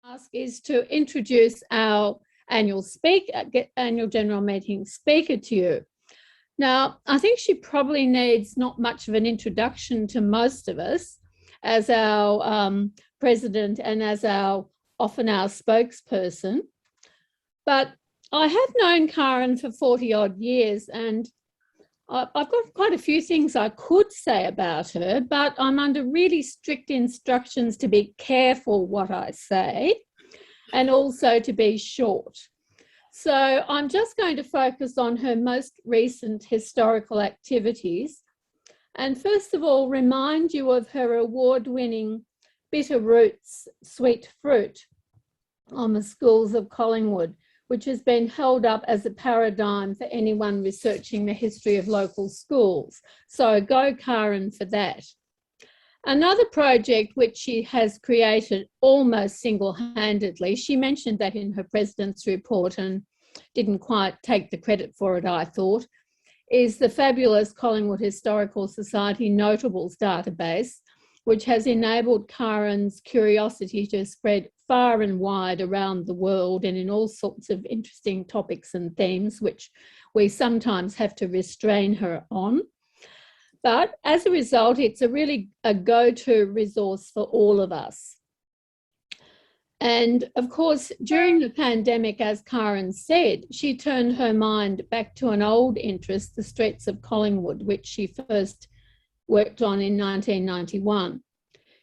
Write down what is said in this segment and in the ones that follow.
Ask is to introduce our annual general meeting speaker to you. Now, I think she probably needs not much of an introduction to most of us as our president and as often our spokesperson. But I have known Karen for 40 odd years, and I've got quite a few things I could say about her, but I'm under really strict instructions to be careful what I say and also to be short. So I'm just going to focus on her most recent historical activities. And first of all, remind you of her award-winning Bitter Roots Sweet Fruit on the schools of Collingwood, which has been held up as a paradigm for anyone researching the history of local schools. So go Karen for that. Another project which she has created almost single-handedly, she mentioned that in her president's report and didn't quite take the credit for it, I thought, is the fabulous Collingwood Historical Society Notables database, which has enabled Karen's curiosity to spread far and wide around the world and in all sorts of interesting topics and themes, which we sometimes have to restrain her on. But as a result, it's really a go-to resource for all of us. And of course, during the pandemic, as Karen said, she turned her mind back to an old interest, the streets of Collingwood, which she first worked on in 1991.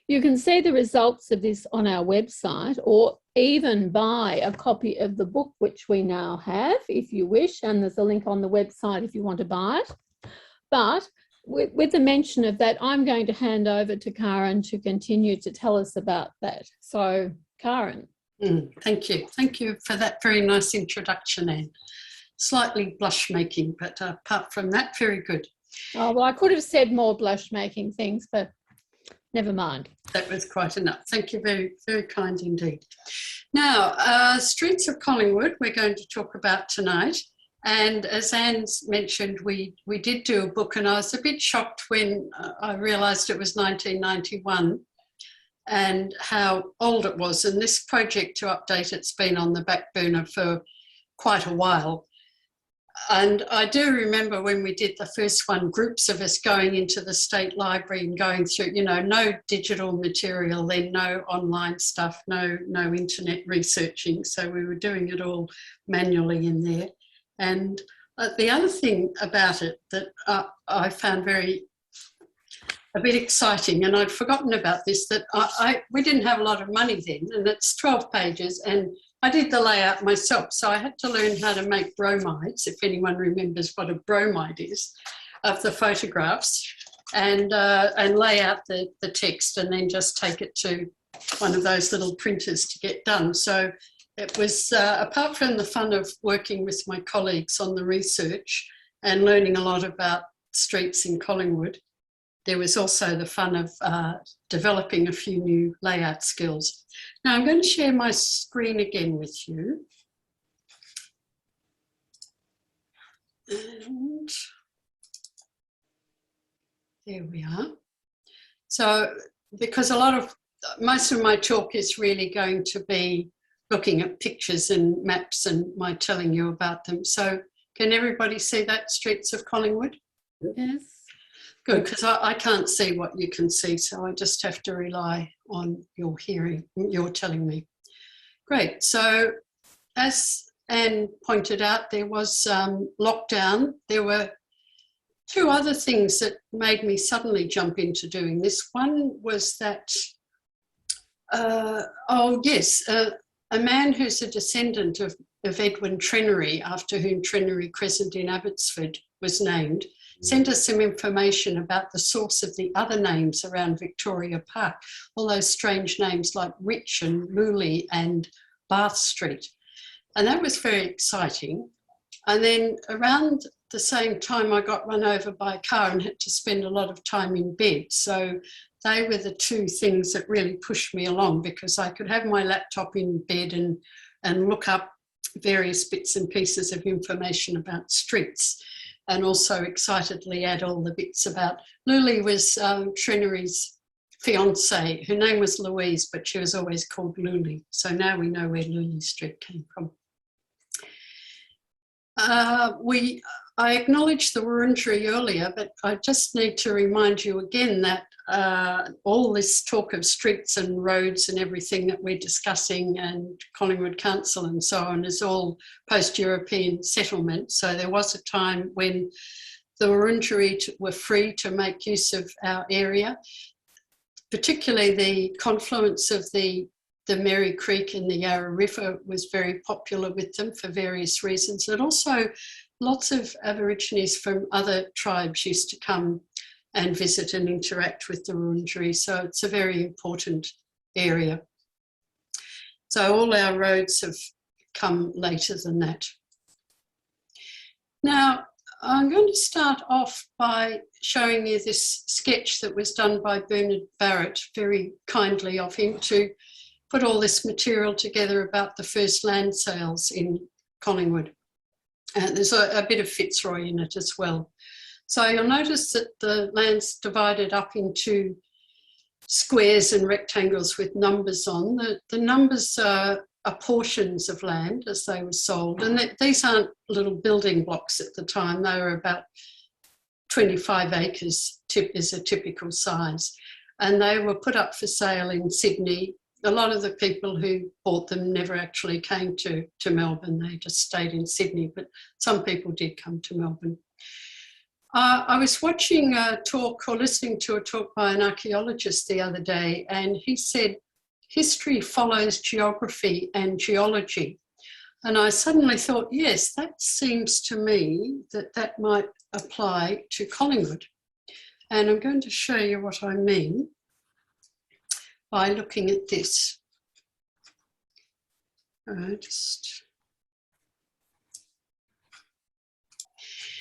You can see the results of this on our website, or even buy a copy of the book, which we now have, if you wish, and there's a link on the website if you want to buy it. But with the mention of that, I'm going to hand over to Karen to continue to tell us about that. So, Karen. Thank you. Thank you for that very nice introduction, Anne. Slightly blush-making, but apart from that, very good. Oh, well, I could have said more blush-making things, but never mind. That was quite enough. Thank you, very, very kind indeed. Now, Streets of Collingwood, we're going to talk about tonight. And as Anne's mentioned, we did do a book, and I was a bit shocked when I realised it was 1991 and how old it was. And this project, to update, it's been on the back burner for quite a while. And I do remember when we did the first one, groups of us going into the State Library and going through, you know, no digital material then, no online stuff, no internet researching. So we were doing it all manually in there. And the other thing about it that I found a bit exciting, and I'd forgotten about this, that we didn't have a lot of money then, and it's 12 pages, and I did the layout myself, so I had to learn how to make bromides, if anyone remembers what a bromide is, of the photographs, and lay out the text, and then just take it to one of those little printers to get done. So it was, apart from the fun of working with my colleagues on the research and learning a lot about streets in Collingwood, there was also the fun of developing a few new layout skills. Now I'm going to share my screen again with you. And there we are. So, because most of my talk is really going to be looking at pictures and maps and my telling you about them. So can everybody see that, Streets of Collingwood? Yes. Good, because I can't see what you can see, so I just have to rely on your hearing, your telling me. Great, so as Anne pointed out, there was lockdown. There were two other things that made me suddenly jump into doing this. One was that, a man who's a descendant of Edwin Trenery, after whom Trenery Crescent in Abbotsford was named, sent us some information about the source of the other names around Victoria Park, all those strange names like Rich and Luley and Bath Street. And that was very exciting. And then around the same time, I got run over by a car and had to spend a lot of time in bed. So they were the two things that really pushed me along, because I could have my laptop in bed and look up various bits and pieces of information about streets, and also excitedly add all the bits about Luley was Trenery's fiance. Her name was Louise, but she was always called Luli. So now we know where Luli Street came from. I acknowledged the Wurundjeri earlier, but I just need to remind you again that all this talk of streets and roads and everything that we're discussing, and Collingwood Council and so on, is all post-European settlement. So there was a time when the Wurundjeri were free to make use of our area, particularly the confluence of the Merri Creek and the Yarra River was very popular with them for various reasons. And also lots of Aborigines from other tribes used to come and visit and interact with the Wurundjeri. So it's a very important area. So all our roads have come later than that. Now, I'm going to start off by showing you this sketch that was done by Bernard Barrett, very kindly of him to put all this material together about the first land sales in Collingwood. And there's a bit of Fitzroy in it as well. So you'll notice that the land's divided up into squares and rectangles with numbers on. The numbers are portions of land as they were sold. And these aren't little building blocks at the time. They were about 25 acres is a typical size. And they were put up for sale in Sydney. A lot of the people who bought them never actually came to Melbourne. They just stayed in Sydney, but some people did come to Melbourne. I was watching a talk or listening to a talk by an archaeologist the other day, and he said, history follows geography and geology. And I suddenly thought, yes, that seems to me that might apply to Collingwood. And I'm going to show you what I mean by looking at this.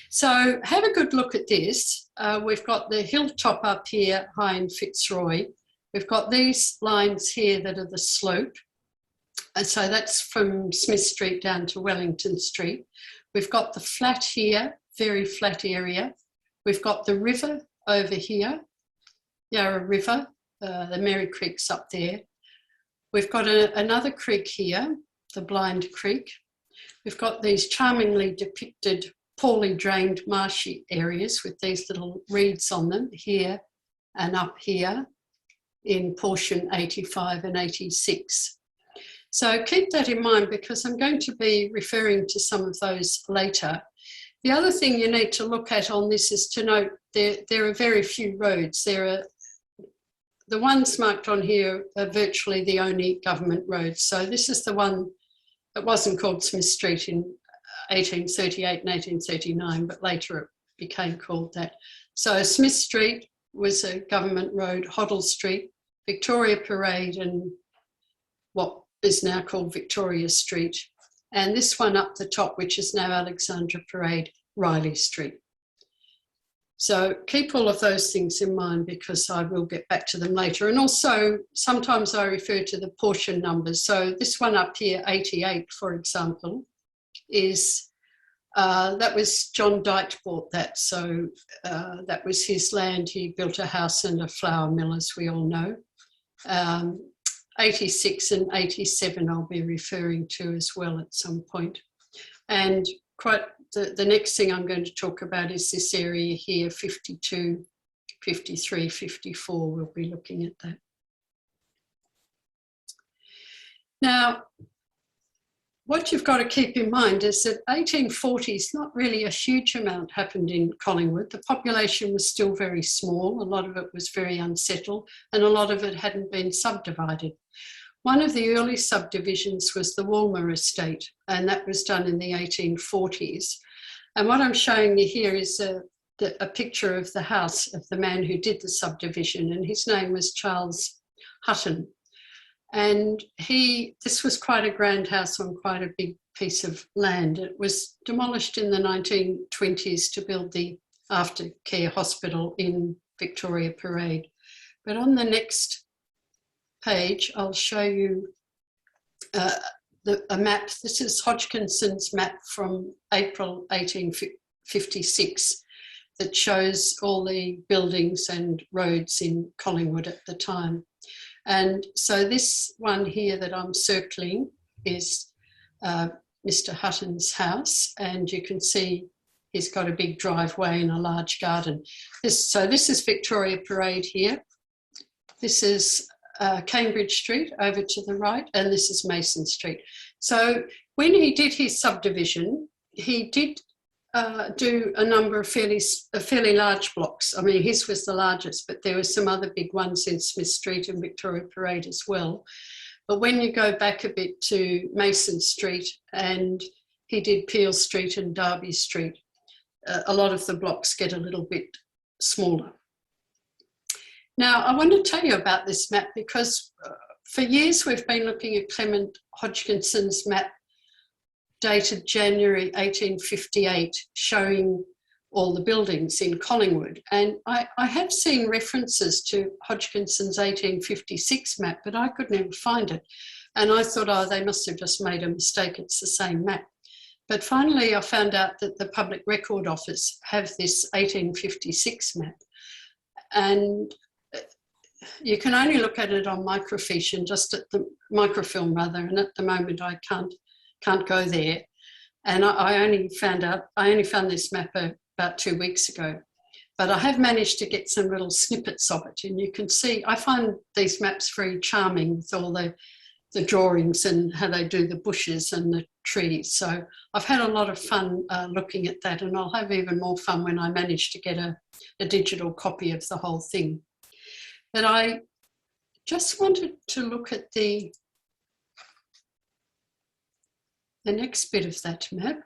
So have a good look at this. We've got the hilltop up here, high in Fitzroy. We've got these lines here that are the slope. And so that's from Smith Street down to Wellington Street. We've got the flat here, very flat area. We've got the river over here, Yarra River. The Merri Creek's up there. We've got another creek here, the Blind Creek. We've got these charmingly depicted, poorly drained marshy areas with these little reeds on them here and up here in portion 85 and 86. So keep that in mind because I'm going to be referring to some of those later. The other thing you need to look at on this is to note there are very few roads. The ones marked on here are virtually the only government roads. So this is the one that wasn't called Smith Street in 1838 and 1839, but later it became called that. So Smith Street was a government road, Hoddle Street, Victoria Parade and what is now called Victoria Street. And this one up the top, which is now Alexandra Parade, Riley Street. So keep all of those things in mind because I will get back to them later. And also sometimes I refer to the portion numbers. So this one up here, 88, for example, is, that was John Dyke bought that. So that was his land. He built a house and a flour mill, as we all know. 86 and 87 I'll be referring to as well at some point. And the next thing I'm going to talk about is this area here, 52, 53, 54. We'll be looking at that. Now, what you've got to keep in mind is that 1840s, not really a huge amount happened in Collingwood. The population was still very small. A lot of it was very unsettled and a lot of it hadn't been subdivided. One of the early subdivisions was the Walmer Estate, and that was done in the 1840s. And what I'm showing you here is a picture of the house of the man who did the subdivision, and his name was Charles Hutton. And this was quite a grand house on quite a big piece of land. It was demolished in the 1920s to build the aftercare hospital in Victoria Parade. But on the next page, I'll show you a map. This is Hodgkinson's map from April 1856. that shows all the buildings and roads in Collingwood at the time. And so this one here that I'm circling is Mr. Hutton's house, and you can see he's got a big driveway and a large garden. So this is Victoria Parade here. This is Cambridge Street over to the right, and this is Mason Street. So when he did his subdivision, he did do a number of fairly large blocks. I mean, his was the largest, but there were some other big ones in Smith Street and Victoria Parade as well. But when you go back a bit to Mason Street, and he did Peel Street and Derby Street, a lot of the blocks get a little bit smaller. Now, I want to tell you about this map because for years we've been looking at Clement Hodgkinson's map dated January 1858, showing all the buildings in Collingwood. And I have seen references to Hodgkinson's 1856 map, but I could never find it. And I thought, oh, they must have just made a mistake, it's the same map. But finally I found out that the Public Record Office have this 1856 map. And you can only look at it on microfiche and just at the microfilm rather, and at the moment I can't go there. And I only found this map about 2 weeks ago, but I have managed to get some little snippets of it, and you can see, I find these maps very charming with all the drawings and how they do the bushes and the trees. So I've had a lot of fun looking at that, and I'll have even more fun when I manage to get a digital copy of the whole thing. But I just wanted to look at the next bit of that map.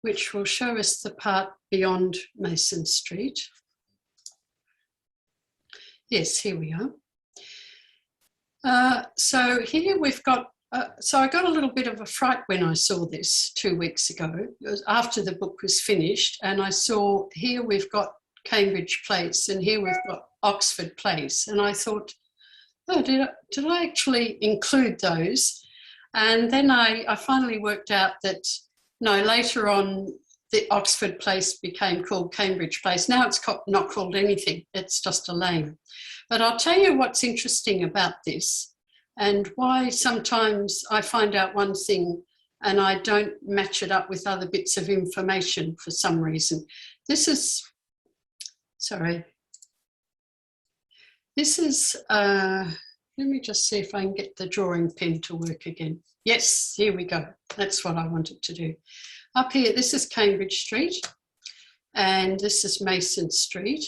Which will show us the part beyond Mason Street. Yes, here we are. So here we've got, so I got a little bit of a fright when I saw this 2 weeks ago. It was after the book was finished, and I saw here we've got Cambridge Place and here we've got Oxford Place. And I thought, oh, did I actually include those? And then I finally worked out that, no, later on the Oxford Place became called Cambridge Place. Now it's not called anything, it's just a lane. But I'll tell you what's interesting about this and why sometimes I find out one thing and I don't match it up with other bits of information for some reason. This is, sorry. This is, let me just see if I can get the drawing pen to work again. Yes, here we go. That's what I wanted to do. Up here, this is Cambridge Street, and this is Mason Street.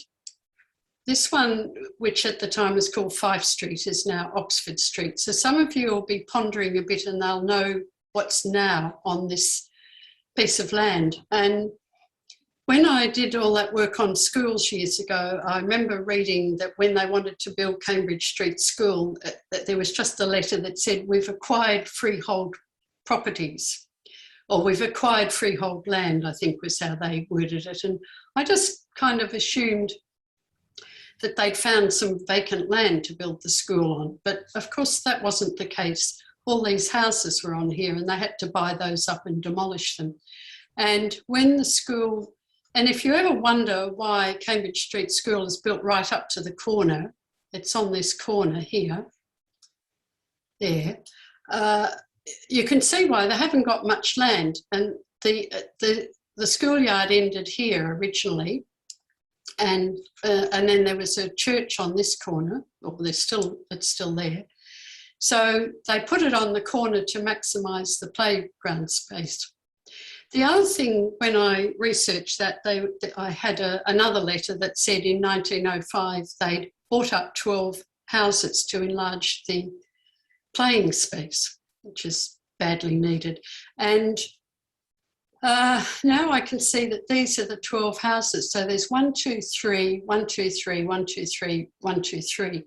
This one, which at the time was called Fife Street, is now Oxford Street. So some of you will be pondering a bit and they'll know what's now on this piece of land. And when I did all that work on schools years ago, I remember reading that when they wanted to build Cambridge Street School, that there was just a letter that said, we've acquired freehold properties, or we've acquired freehold land, I think was how they worded it. And I just kind of assumed that they'd found some vacant land to build the school on. But of course that wasn't the case. All these houses were on here and they had to buy those up and demolish them. And when the school, and if you ever wonder why Cambridge Street School is built right up to the corner, it's on this corner here, there, you can see why they haven't got much land. And the schoolyard ended here originally, and then there was a church on this corner, or it's still there. So they put it on the corner to maximise the playground space. The other thing, when I researched that, I had another letter that said in 1905 they'd bought up 12 houses to enlarge the playing space, which is badly needed. And now I can see that these are the 12 houses. So there's 1, 2, 3, 1, 2, 3, 1, 2, 3, 1, 2, 3.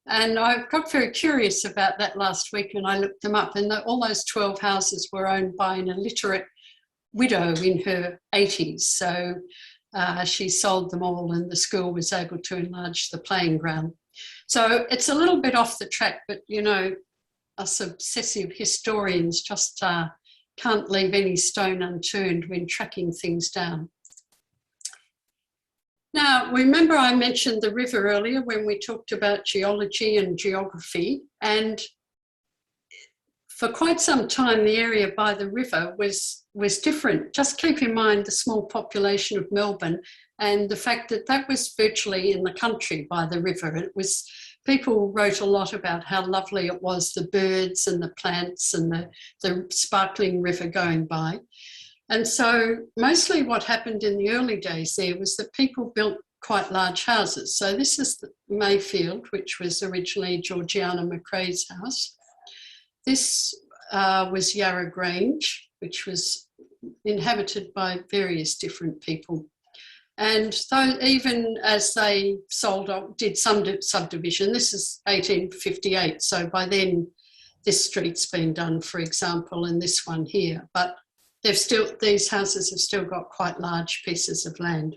And I got very curious about that last week and I looked them up, and all those 12 houses were owned by an illiterate widow in her 80s. So she sold them all and the school was able to enlarge the playing ground. So it's a little bit off the track, but you know, us obsessive historians just can't leave any stone unturned when tracking things down. Now, remember I mentioned the river earlier when we talked about geology and geography, and for quite some time the area by the river was different. Just keep in mind the small population of Melbourne and the fact that that was virtually in the country by the river. It was, people wrote a lot about how lovely it was, the birds and the plants and the sparkling river going by. And so mostly what happened in the early days there was that people built quite large houses. So this is the Mayfield, which was originally Georgiana McRae's house. This was Yarra Grange, which was inhabited by various different people. And so even as they sold off, did some subdivision, this is 1858, so by then this street's been done, for example, and this one here, but they've still, these houses have still got quite large pieces of land.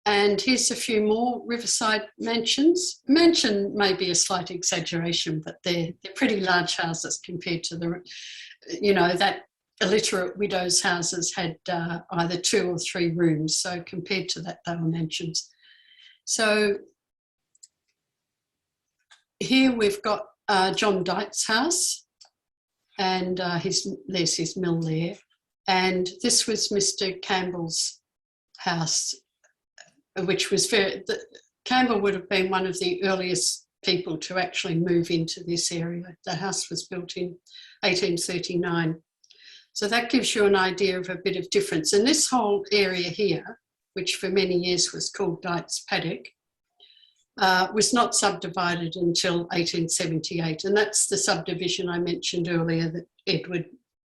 And here's a few more riverside mansions. Mansion may be a slight exaggeration, but they're pretty large houses compared to the, you know, that illiterate widows' houses had either 2 or 3 rooms. So compared to that, they were mansions. So here we've got John Dight's house, and there's his mill there. And this was Mr. Campbell's house, which was Campbell would have been one of the earliest people to actually move into this area. The house was built in 1839. So that gives you an idea of a bit of difference. And this whole area here, which for many years was called Dight's Paddock, was not subdivided until 1878. And that's the subdivision I mentioned earlier that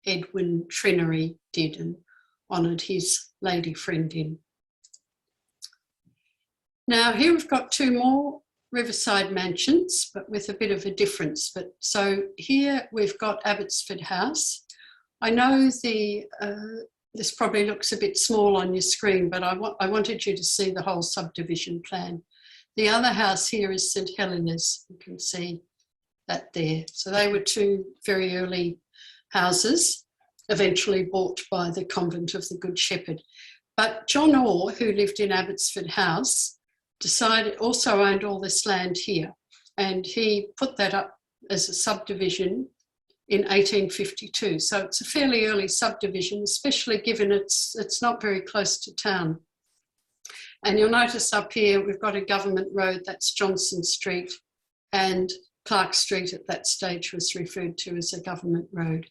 Edwin Trinery did and honoured his lady friend in. Now here we've got 2 more riverside mansions, but with a bit of a difference. But so here we've got Abbotsford House. I know this probably looks a bit small on your screen, but I wanted you to see the whole subdivision plan. The other house here is St Helena's. You can see that there. So they were 2 very early houses, eventually bought by the Convent of the Good Shepherd. But John Orr, who lived in Abbotsford House, also owned all this land here, and he put that up as a subdivision in 1852. So it's a fairly early subdivision, especially given it's not very close to town. And you'll notice up here we've got a government road, that's Johnson Street, and Clark Street at that stage was referred to as a government road.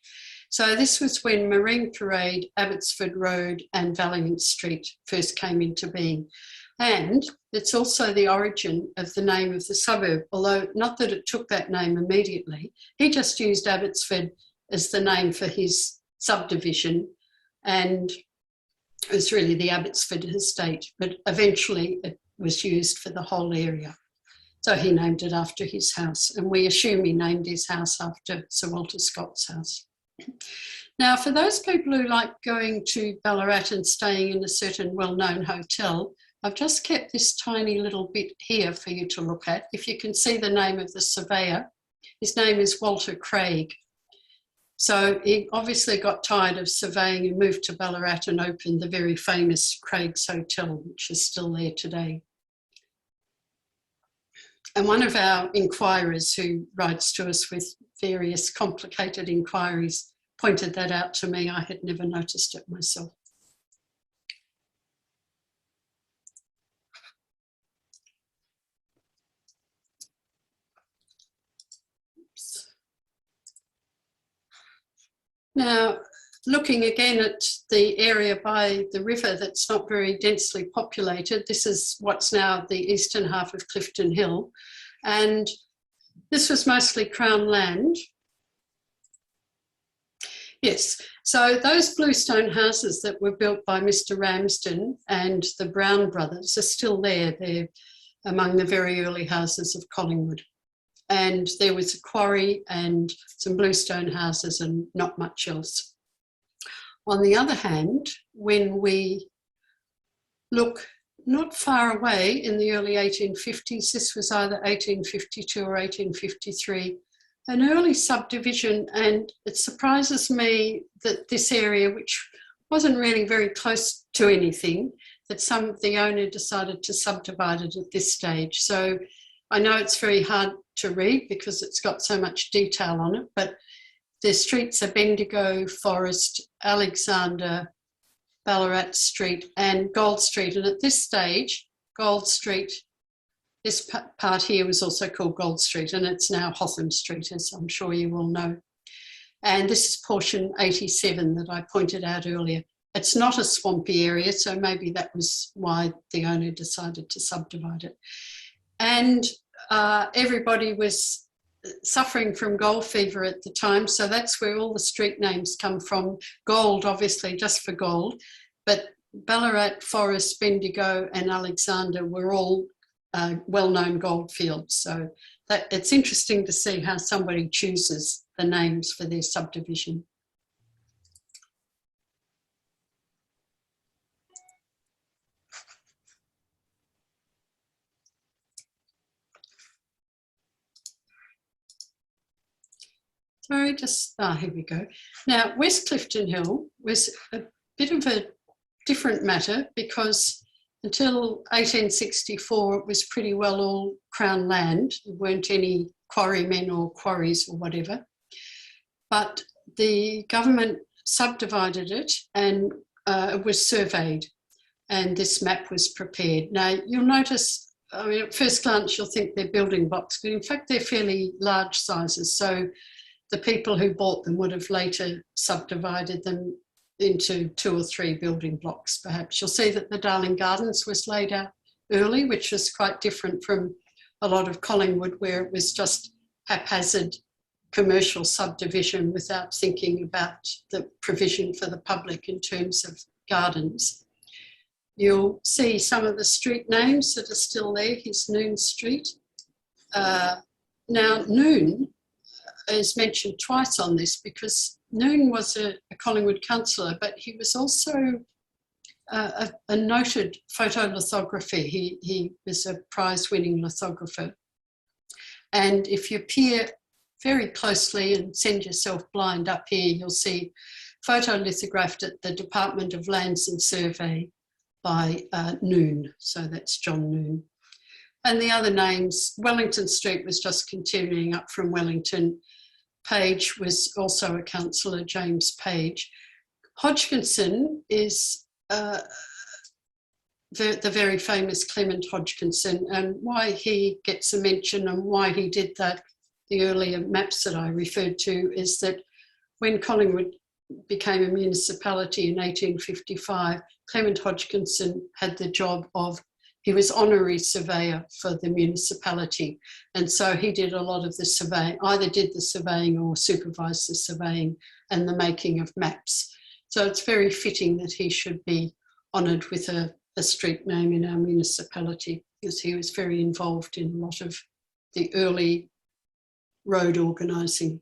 So this was when Marine Parade, Abbotsford Road and Valiant Street first came into being. And it's also the origin of the name of the suburb, although not that it took that name immediately. He just used Abbotsford as the name for his subdivision, and it was really the Abbotsford estate, but eventually it was used for the whole area. So he named it after his house, and we assume he named his house after Sir Walter Scott's house. Now, for those people who like going to Ballarat and staying in a certain well-known hotel, I've just kept this tiny little bit here for you to look at. If you can see the name of the surveyor, his name is Walter Craig. So he obviously got tired of surveying and moved to Ballarat and opened the very famous Craig's Hotel, which is still there today. And one of our inquirers who writes to us with various complicated inquiries pointed that out to me. I had never noticed it myself. Now, looking again at the area by the river that's not very densely populated, this is what's now the eastern half of Clifton Hill, and this was mostly Crown land. Yes, so those bluestone houses that were built by Mr. Ramsden and the Brown brothers are still there. They're among the very early houses of Collingwood. And there was a quarry and some bluestone houses and not much else. On the other hand, when we look not far away in the early 1850s, this was either 1852 or 1853, an early subdivision, and it surprises me that this area, which wasn't really very close to anything, that the owner decided to subdivide it at this stage. So I know it's very hard to read because it's got so much detail on it, but the streets are Bendigo, Forest, Alexander, Ballarat Street and Gold Street. And at this stage, Gold Street, this part here was also called Gold Street, and it's now Hotham Street, as I'm sure you all know. And this is portion 87 that I pointed out earlier. It's not a swampy area, so maybe that was why the owner decided to subdivide it. And everybody was suffering from gold fever at the time, so that's where all the street names come from. Gold, obviously, just for gold, but Ballarat, Forest, Bendigo and Alexander were all well-known gold fields. So it's interesting to see how somebody chooses the names for their subdivision. Sorry, here we go. Now, West Clifton Hill was a bit of a different matter because until 1864, it was pretty well all Crown land. There weren't any quarrymen or quarries or whatever. But the government subdivided it and it was surveyed and this map was prepared. Now, you'll notice, I mean, at first glance, you'll think they're building blocks, but in fact, they're fairly large sizes. So the people who bought them would have later subdivided them into 2 or 3 building blocks, perhaps. You'll see that the Darling Gardens was laid out early, which was quite different from a lot of Collingwood, where it was just haphazard commercial subdivision without thinking about the provision for the public in terms of gardens. You'll see some of the street names that are still there. Here's Noon Street. Now, Noon is mentioned twice on this because Noon was a Collingwood councillor, but he was also a noted photolithographer. He was a prize-winning lithographer. And if you peer very closely and send yourself blind up here, you'll see photolithographed at the Department of Lands and Survey by Noon. So that's John Noon. And the other names, Wellington Street was just continuing up from Wellington. Page was also a councillor, James Page. Hodgkinson is the very famous Clement Hodgkinson, and why he gets a mention and why he did that, the earlier maps that I referred to, is that when Collingwood became a municipality in 1855, Clement Hodgkinson had the job of, he was honorary surveyor for the municipality. And so he did a lot of the surveying, either did the surveying or supervised the surveying and the making of maps. So it's very fitting that he should be honoured with a street name in our municipality, because he was very involved in a lot of the early road organising.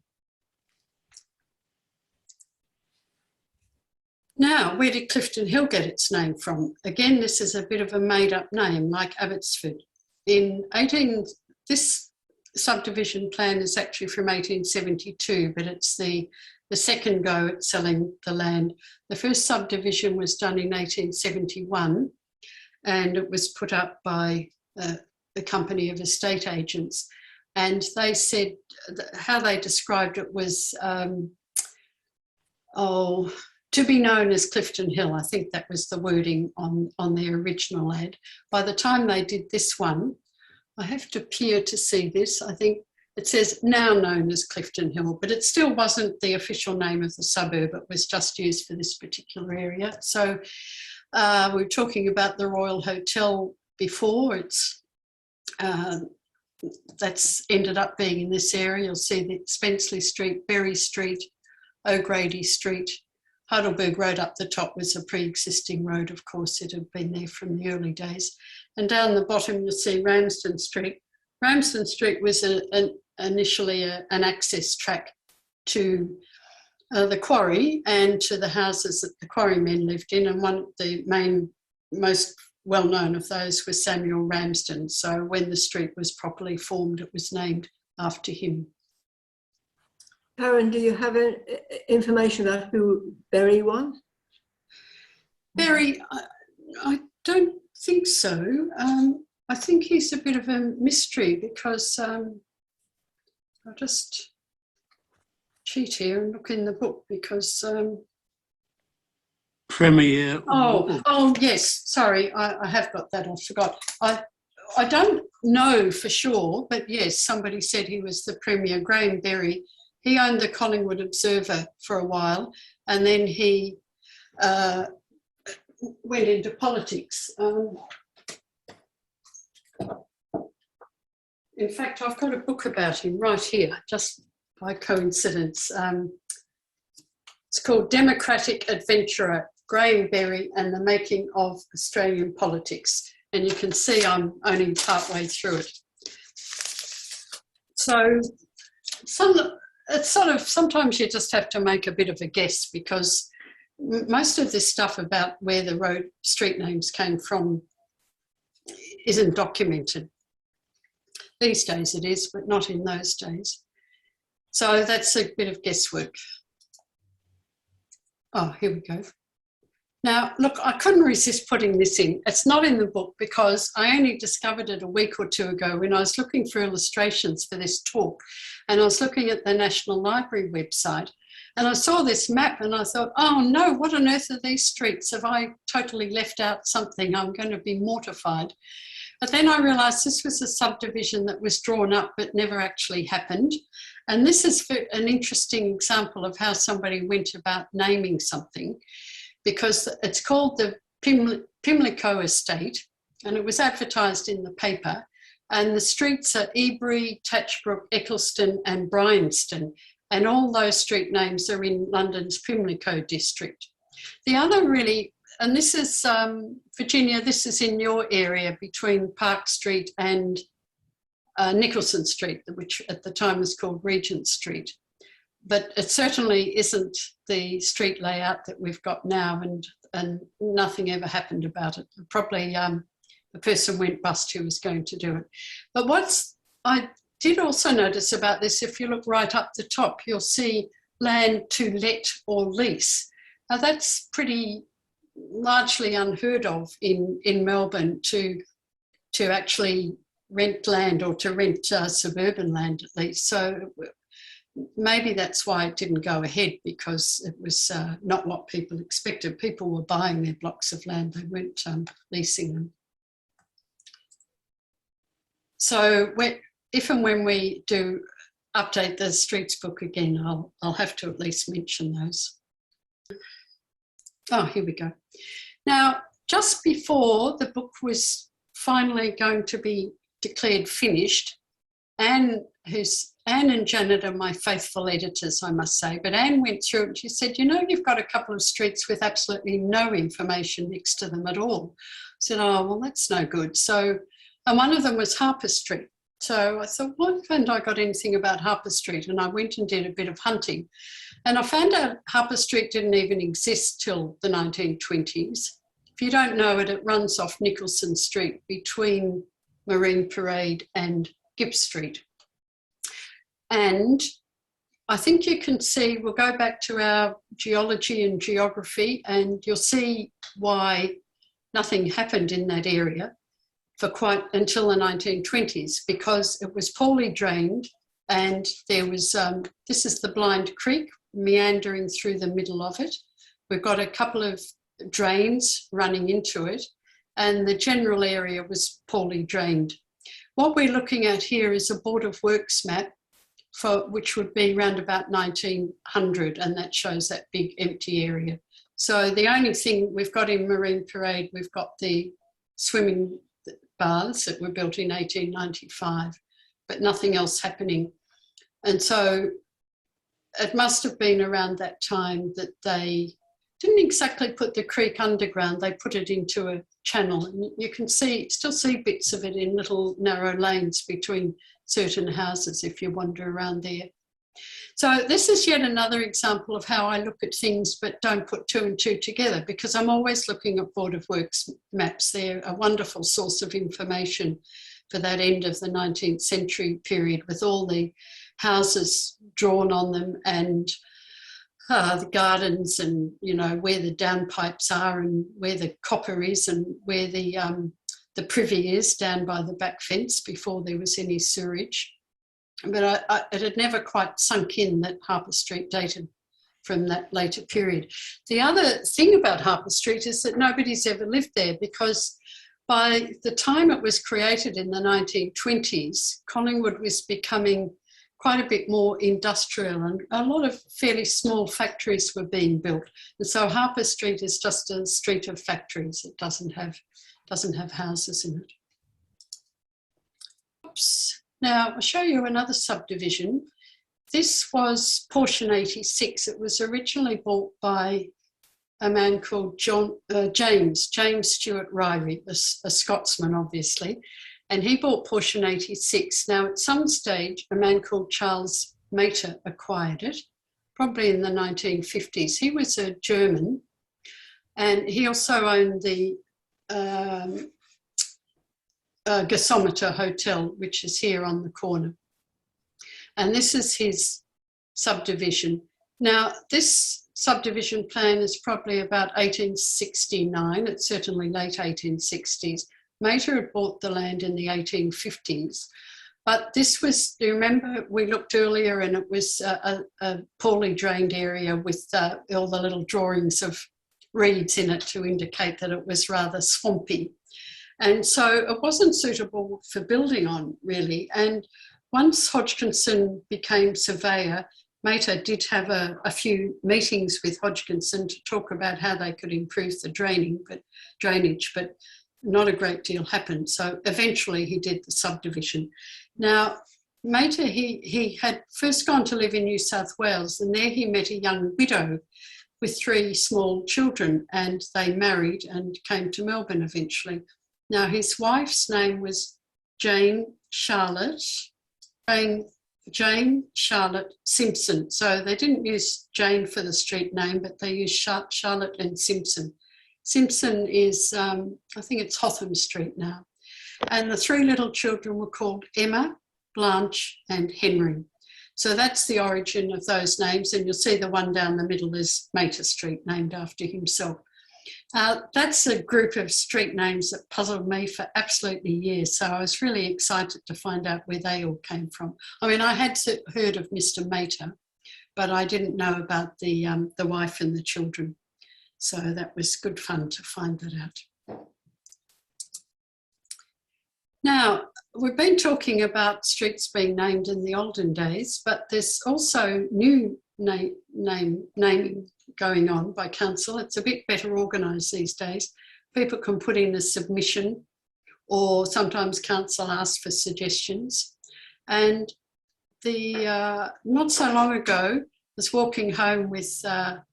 Now, where did Clifton Hill get its name from? Again, this is a bit of a made-up name, like Abbotsford. This subdivision plan is actually from 1872, but it's the second go at selling the land. The first subdivision was done in 1871, and it was put up by the company of estate agents. And they said, how they described it was, to be known as Clifton Hill. I think that was the wording on their original ad. By the time they did this one, I have to peer to see this. I think it says now known as Clifton Hill, but it still wasn't the official name of the suburb. It was just used for this particular area. So we were talking about the Royal Hotel before. It's that's ended up being in this area. You'll see that Spenceley Street, Berry Street, O'Grady Street, Heidelberg Road up the top was a pre-existing road, of course. It had been there from the early days. And down the bottom, you'll see Ramsden Street. Ramsden Street was initially an access track to the quarry and to the houses that the quarrymen lived in. And one of the most well-known of those was Samuel Ramsden. So when the street was properly formed, it was named after him. Karen, do you have information about who Berry was? Berry, I don't think so. I think he's a bit of a mystery because I'll just cheat here and look in the book because... Premier. Oh yes, sorry, I have got that, I forgot. I don't know for sure, but yes, somebody said he was the Premier. Graham Berry. He owned the Collingwood Observer for a while, and then he went into politics. In fact, I've got a book about him right here, just by coincidence. It's called Democratic Adventurer, Graham Berry and the Making of Australian Politics. And you can see I'm only partway through it. So it's sort of, sometimes you just have to make a bit of a guess because most of this stuff about where the street names came from isn't documented. These days it is, but not in those days. So that's a bit of guesswork. Oh, here we go. Now, look, I couldn't resist putting this in. It's not in the book because I only discovered it a week or two ago when I was looking for illustrations for this talk, and I was looking at the National Library website, and I saw this map and I thought, oh no, what on earth are these streets? Have I totally left out something? I'm going to be mortified. But then I realised this was a subdivision that was drawn up but never actually happened. And this is an interesting example of how somebody went about naming something, because it's called the Pimlico Estate, and it was advertised in the paper, and the streets are Ebury, Tatchbrook, Eccleston and Bryanston, and all those street names are in London's Pimlico district. The other really, and this is, Virginia, this is in your area between Park Street and Nicholson Street, which at the time was called Regent Street. But it certainly isn't the street layout that we've got now, and nothing ever happened about it. Probably the person went bust who was going to do it. But I did also notice about this, if you look right up the top, you'll see land to let or lease. Now that's pretty largely unheard of in Melbourne, to actually rent land, or to rent suburban land at least. So maybe that's why it didn't go ahead, because it was not what people expected. People were buying their blocks of land, they weren't leasing them. So if and when we do update the streets book again, I'll have to at least mention those. Oh, here we go. Now, just before the book was finally going to be declared finished, Anne and Janet are my faithful editors, I must say, but Anne went through it and she said, you know, you've got a couple of streets with absolutely no information next to them at all. I said, oh, well, that's no good. So, and one of them was Harper Street. So I thought, why haven't I got anything about Harper Street? And I went and did a bit of hunting. And I found out Harper Street didn't even exist till the 1920s. If you don't know it, it runs off Nicholson Street between Marine Parade and Gibbs Street. And I think you can see, we'll go back to our geology and geography, and you'll see why nothing happened in that area for quite until the 1920s, because it was poorly drained, and there was, this is the Blind Creek meandering through the middle of it. We've got a couple of drains running into it, and the general area was poorly drained. What we're looking at here is a Board of Works map, which would be around about 1900, and that shows that big empty area. So the only thing we've got in Marine Parade, we've got the swimming baths that were built in 1895, but nothing else happening. And so it must have been around that time that they didn't exactly put the creek underground, they put it into a channel. And you can still see bits of it in little narrow lanes between certain houses if you wander around there. So this is yet another example of how I look at things but don't put two and two together, because I'm always looking at Board of Works maps. They're a wonderful source of information for that end of the 19th century period, with all the houses drawn on them, and the gardens, and you know where the downpipes are, and where the copper is, and where the privy is down by the back fence before there was any sewerage. But it had never quite sunk in that Harper Street dated from that later period. The other thing about Harper Street is that nobody's ever lived there, because by the time it was created in the 1920s, Collingwood was becoming quite a bit more industrial, and a lot of fairly small factories were being built. And so Harper Street is just a street of factories. It doesn't have houses in it. Oops. Now I'll show you another subdivision. This was portion 86. It was originally bought by a man called James Stewart Ryrie, a Scotsman, obviously, and he bought portion 86. Now, at some stage, a man called Charles Mater acquired it, probably in the 1950s. He was a German, and he also owned the Gasometer Hotel, which is here on the corner. And this is his subdivision. Now, this subdivision plan is probably about 1869. It's certainly late 1860s. Mater had bought the land in the 1850s. But this was, do you remember, we looked earlier and it was a poorly drained area with all the little drawings of reeds in it to indicate that it was rather swampy. And so it wasn't suitable for building on, really. And once Hodgkinson became surveyor, Mater did have a few meetings with Hodgkinson to talk about how they could improve the drainage, but not a great deal happened. So eventually he did the subdivision. Now, Mater, he had first gone to live in New South Wales, and there he met a young widow with 3 small children, and they married and came to Melbourne eventually. Now, his wife's name was Jane Charlotte Simpson. So they didn't use Jane for the street name, but they used Charlotte and Simpson. Simpson is, I think it's Hotham Street now. And the 3 little children were called Emma, Blanche and Henry. So that's the origin of those names. And you'll see the one down the middle is Mater Street, named after himself. That's a group of street names that puzzled me for absolutely years. So I was really excited to find out where they all came from. I mean, I had heard of Mr. Mater, but I didn't know about the wife and the children. So that was good fun to find that out. Now, we've been talking about streets being named in the olden days, but there's also new naming going on by council. It's a bit better organised these days. People can put in a submission, or sometimes council asks for suggestions. And not so long ago, I was walking home with a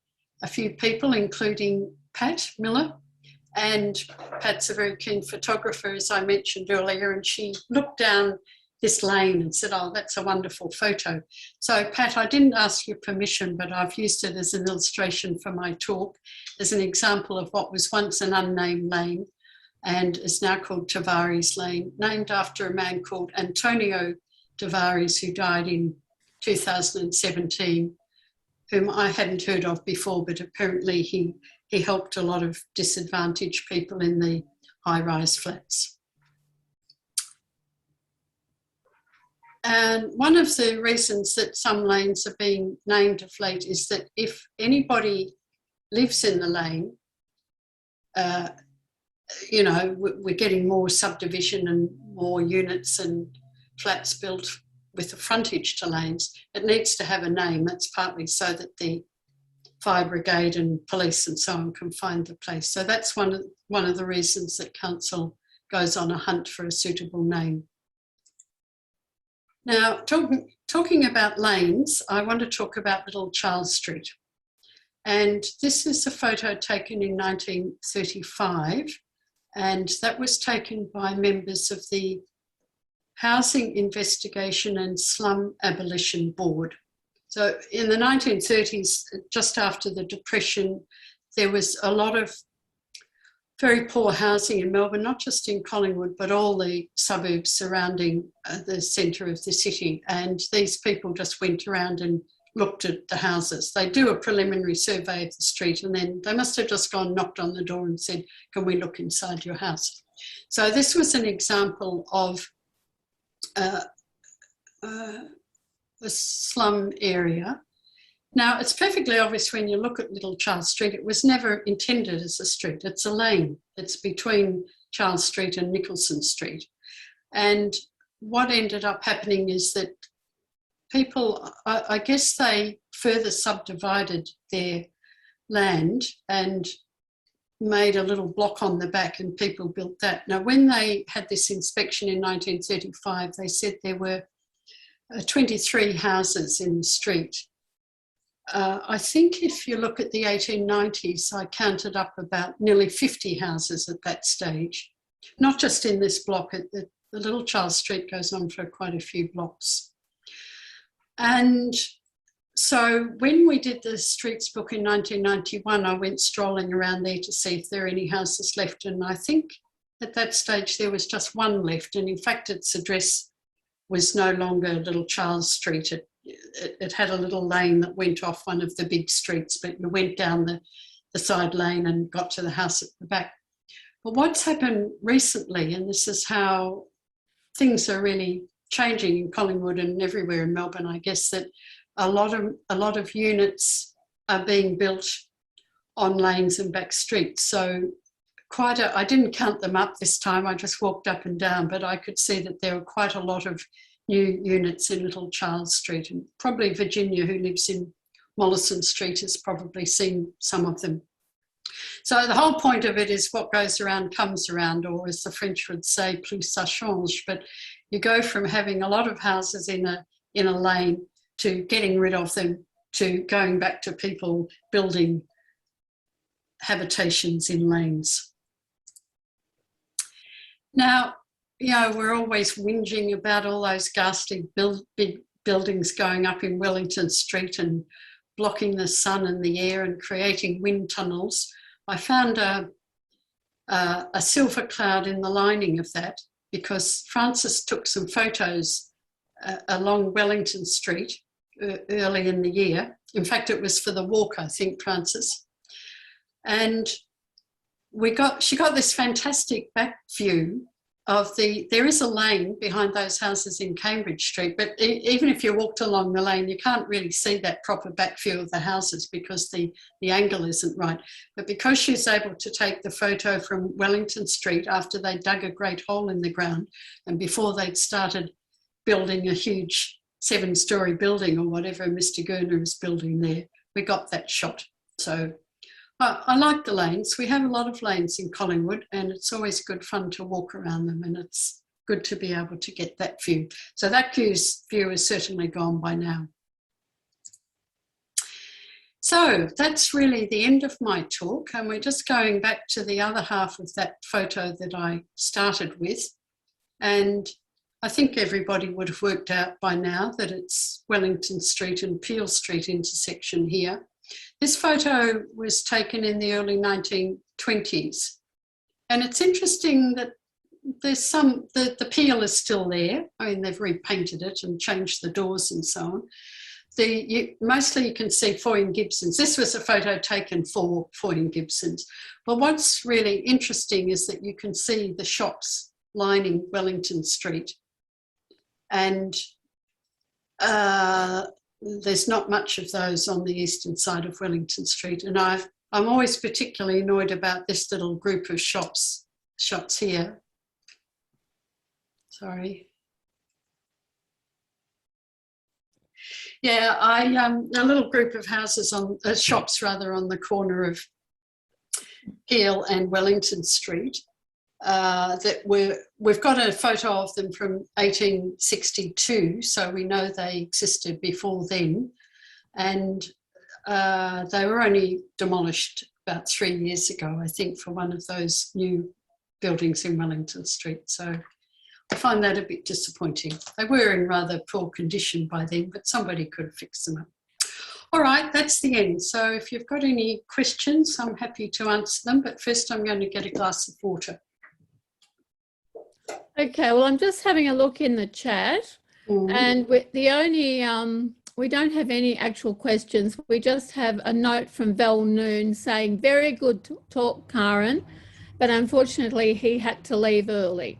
few people, including Pat Miller. And Pat's a very keen photographer, as I mentioned earlier, and she looked down this lane and said, oh, that's a wonderful photo. So, Pat, I didn't ask your permission, but I've used it as an illustration for my talk, as an example of what was once an unnamed lane and is now called Tavares Lane, named after a man called Antonio Tavares, who died in 2017, whom I hadn't heard of before, but apparently he helped a lot of disadvantaged people in the high-rise flats. And one of the reasons that some lanes are being named of late is that if anybody lives in the lane, you know, we're getting more subdivision and more units and flats built with the frontage to lanes. It needs to have a name. That's partly so that the fire brigade and police and so on can find the place. So that's one of the reasons that council goes on a hunt for a suitable name. Now, talking about lanes, I want to talk about Little Charles Street. And this is a photo taken in 1935, and that was taken by members of the Housing Investigation and Slum Abolition Board. So in the 1930s, just after the Depression, there was a lot of very poor housing in Melbourne, not just in Collingwood, but all the suburbs surrounding the centre of the city. And these people just went around and looked at the houses. They do a preliminary survey of the street, and then they must have just gone, knocked on the door and said, can we look inside your house? So this was an example of a slum area. Now, it's perfectly obvious when you look at Little Charles Street, it was never intended as a street. It's a lane. It's between Charles Street and Nicholson Street. And what ended up happening is that people, I guess they further subdivided their land and made a little block on the back, and people built that. Now, when they had this inspection in 1935, they said there were 23 houses in the street. I think if you look at the 1890s, I counted up about nearly 50 houses at that stage, not just in this block. The Little Charles Street goes on for quite a few blocks. And so when we did the streets book in 1991, I went strolling around there to see if there are any houses left. And I think at that stage there was just one left. And in fact, its address was no longer Little Charles Street. It had a little lane that went off one of the big streets, but you went down the side lane and got to the house at the back. But what's happened recently, and this is how things are really changing in Collingwood and everywhere in Melbourne, I guess, that a lot of units are being built on lanes and back streets. So I didn't count them up this time, I just walked up and down, but I could see that there were quite a lot of new units in Little Charles Street, and probably Virginia, who lives in Mollison Street, has probably seen some of them. So the whole point of it is what goes around comes around, or as the French would say, plus ça change. But you go from having a lot of houses in a lane to getting rid of them, to going back to people building habitations in lanes. Now, you know, we're always whinging about all those ghastly big buildings going up in Wellington Street and blocking the sun and the air and creating wind tunnels. I found a silver cloud in the lining of that, because Francis took some photos along Wellington Street early in the year. In fact, it was for the walk, I think, Francis. And she got this fantastic back view of there is a lane behind those houses in Cambridge Street, but even if you walked along the lane, you can't really see that proper back view of the houses because the angle isn't right. But because she was able to take the photo from Wellington Street after they dug a great hole in the ground and before they'd started building a huge 7-storey building or whatever Mr. Gurner is building there, we got that shot. So I like the lanes. We have a lot of lanes in Collingwood, and it's always good fun to walk around them, and it's good to be able to get that view. So that view is certainly gone by now. So that's really the end of my talk, and we're just going back to the other half of that photo that I started with. And I think everybody would have worked out by now that it's Wellington Street and Peel Street intersection here. This photo was taken in the early 1920s. And it's interesting that there's the peel is still there. I mean, they've repainted it and changed the doors and so on. Mostly you can see Foy and Gibson's. This was a photo taken for Foy and Gibson's. But what's really interesting is that you can see the shops lining Wellington Street. And there's not much of those on the eastern side of Wellington Street. And I'm always particularly annoyed about this little group of shops here. Sorry. Yeah, a little group of houses shops rather, on the corner of Peel and Wellington Street. We've got a photo of them from 1862, so we know they existed before then, and they were only demolished about 3 years ago, I think, for one of those new buildings in Wellington Street. So I find that a bit disappointing. They were in rather poor condition by then, but somebody could have fixed them up. All right, that's the end. So if you've got any questions, I'm happy to answer them. But first I'm going to get a glass of water. Okay, well, I'm just having a look in the chat, and we don't have any actual questions. We just have a note from Val Noon saying, very good talk, Karen, but unfortunately he had to leave early.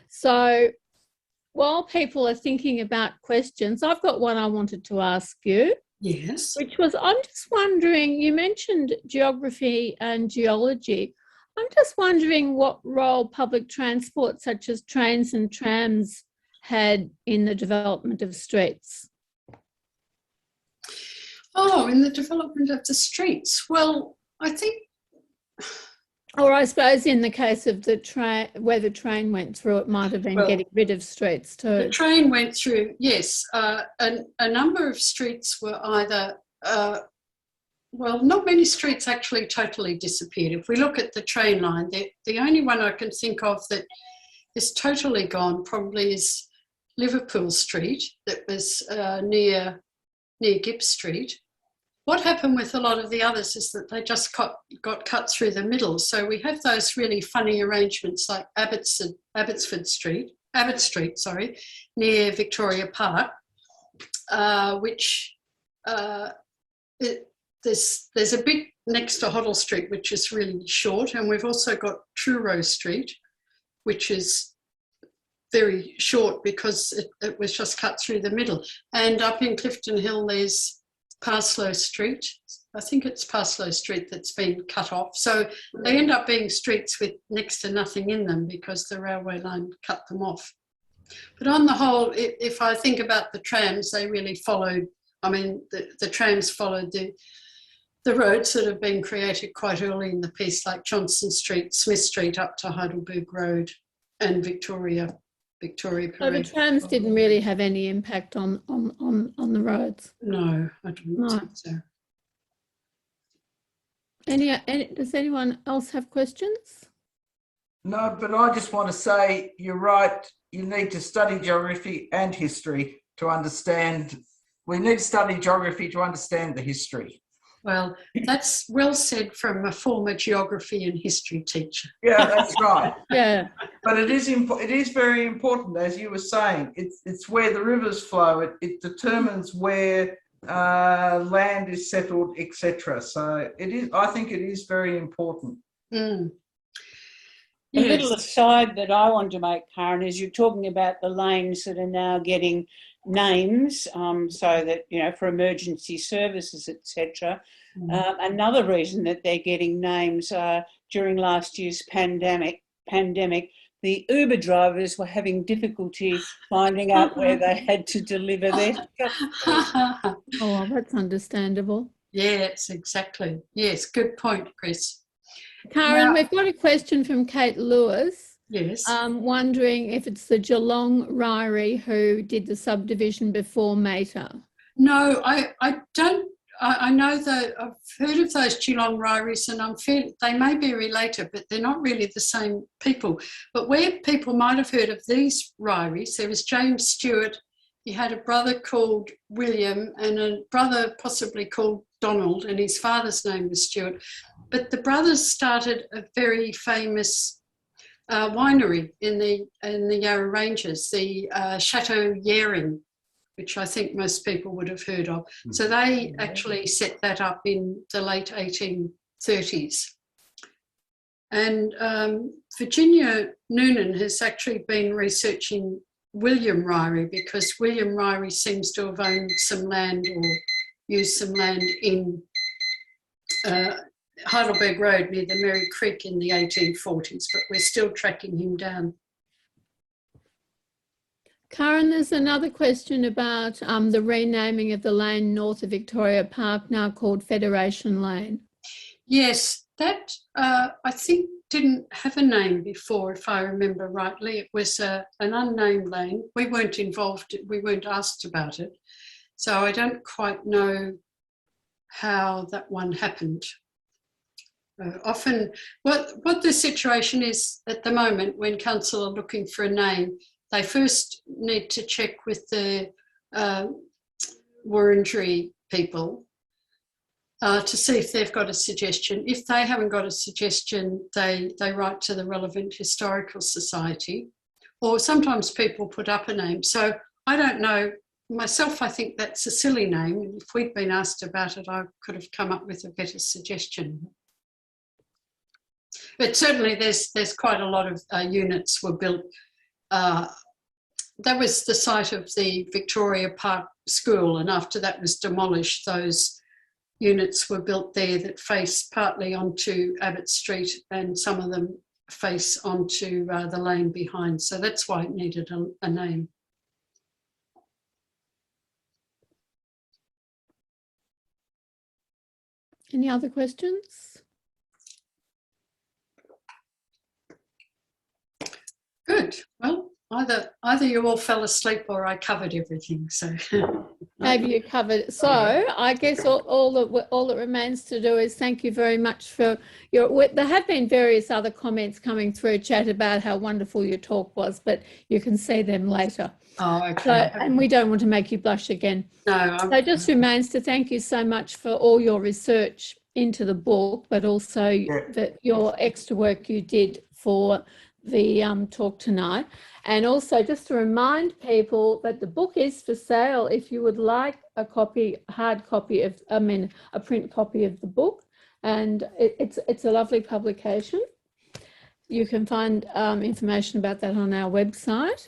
So while people are thinking about questions, I've got one I wanted to ask you. Yes. Which was, I'm just wondering, you mentioned geography and geology. I'm just wondering what role public transport such as trains and trams had in the development of streets. Oh, in the development of the streets. Well, I think... Or I suppose in the case of the train, where the train went through, it might have been getting rid of streets too. The train went through, yes. A number of streets were either... well, not many streets actually totally disappeared. If we look at the train line, the only one I can think of that is totally gone probably is Liverpool Street, that was near Gibbs Street. What happened with a lot of the others is that they just got cut through the middle. So we have those really funny arrangements like Abbott Street, near Victoria Park, which there's a bit next to Hoddle Street, which is really short, and we've also got Truro Street, which is very short because it was just cut through the middle. And up in Clifton Hill, there's Parslow Street. I think it's Parslow Street that's been cut off. So they end up being streets with next to nothing in them because the railway line cut them off. But on the whole, if I think about the trams, they really followed, I mean, the trams followed the roads that have been created quite early in the piece, like Johnson Street, Smith Street up to Heidelberg Road and Victoria Parade. So the trams didn't really have any impact on the roads? No, I don't think so. Does anyone else have questions? No, but I just want to say you're right. You need to study geography and history to understand. We need to study geography to understand the history. Well, that's well said from a former geography and history teacher. Yeah, that's right. Yeah. But it is very important, as you were saying. It's where the rivers flow. It determines where land is settled, etc. So it is. I think it is very important. Mm. A little aside that I want to make, Karen, is you're talking about the lanes that are now getting names, so that, you know, for emergency services, etc. Another reason that they're getting names, during last year's pandemic, the Uber drivers were having difficulty finding out where they had to deliver their stuff. Oh, that's understandable. Yes, exactly. Yes, good point, Chris. Karen, we've got a question from Kate Lewis. Yes. Wondering if it's the Geelong Ryrie who did the subdivision before Mater. No, I don't. I know that I've heard of those Geelong Ryries, and they may be related, but they're not really the same people. But where people might have heard of these Ryries, there was James Stewart. He had a brother called William and a brother possibly called Donald, and his father's name was Stewart. But the brothers started a very famous winery in the Yarra Ranges, the Chateau Yering, which I think most people would have heard of. So they actually set that up in the late 1830s. And Virginia Noonan has actually been researching William Ryrie, because William Ryrie seems to have owned some land or used some land in Heidelberg Road near the Merry Creek in the 1840s, but we're still tracking him down. Karen, there's another question about the renaming of the lane north of Victoria Park, now called Federation Lane. Yes, that I think didn't have a name before, if I remember rightly. It was an unnamed lane. We weren't involved, we weren't asked about it. So I don't quite know how that one happened. Often, what the situation is at the moment when council are looking for a name, they first need to check with the Wurundjeri people to see if they've got a suggestion. If they haven't got a suggestion, they write to the relevant historical society, or sometimes people put up a name. So I don't know. Myself, I think that's a silly name. If we'd been asked about it, I could have come up with a better suggestion. But certainly there's quite a lot of units were built. That was the site of the Victoria Park School, and after that was demolished, those units were built there that face partly onto Abbott Street, and some of them face onto the lane behind. So that's why it needed a name. Any other questions? Good. Well, either you all fell asleep or I covered everything. So Maybe you covered it. So I guess all that remains to do is thank you very much for your. There have been various other comments coming through chat about how wonderful your talk was, but you can see them later. Oh, okay. So, and we don't want to make you blush again. No. So it just remains to thank you so much for all your research into the book, but also your extra work you did for the talk tonight. And also just to remind people that the book is for sale if you would like a hard copy of, a print copy of the book. And it's a lovely publication. You can find information about that on our website.